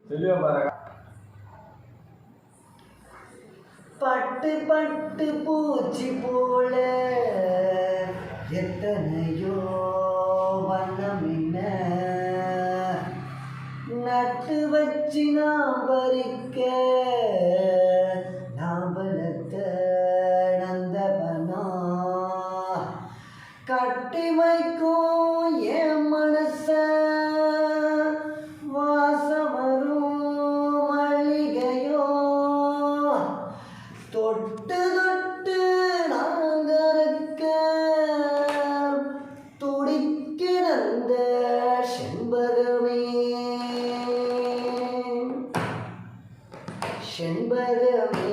தெளிவா பாருங்க. பட்டு பட்டு பூச்சி போல எத்தனையோ வண்ணம் என்ன நட்டு வச்சு நாம் பறிக்க நாவலத்த நந்தவனா கட்டி வைக்கும் என் மனச வாசமரும் மல்லிகையோ தொட்டு தொட்டு நாங்கருக்க துடிக்கிறந்த செண்பகமே செண்பகமே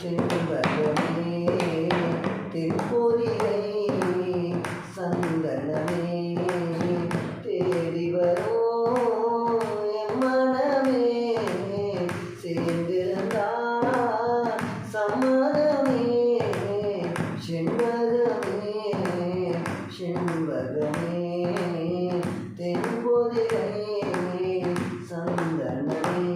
செண்பகமே தென்பொதிகை சந்தனமே தேடி வரும் என் மனமே சேர்ந்திருந்தா சம்மதமே செண்பகமே செண்பகமே தென்பொதிகை சந்தனமே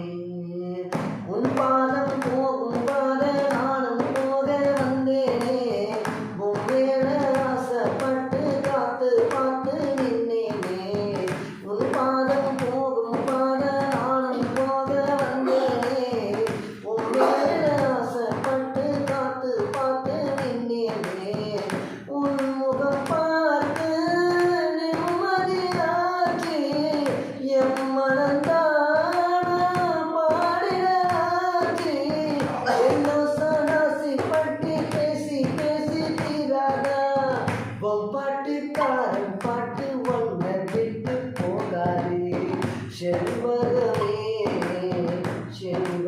உன் பாதம் போகும் பாத நானும் போக வந்தேனே உன் மேல ஆசைப்பட்டு காத்து பார்த்து நின்னேனே உன் பாதம் போகும் பாத நானும் போக வந்தேனே உன் மேல ஆசைப்பட்டு காத்து பார்த்து நின்னேனே உன் முகம் பார்த்து நிம்மதியாச்சு என் மனந்தா பாட்டுக்காரன் பாட்டு ஒன்ன விட்டு போகாது செல்வகமே செல்வ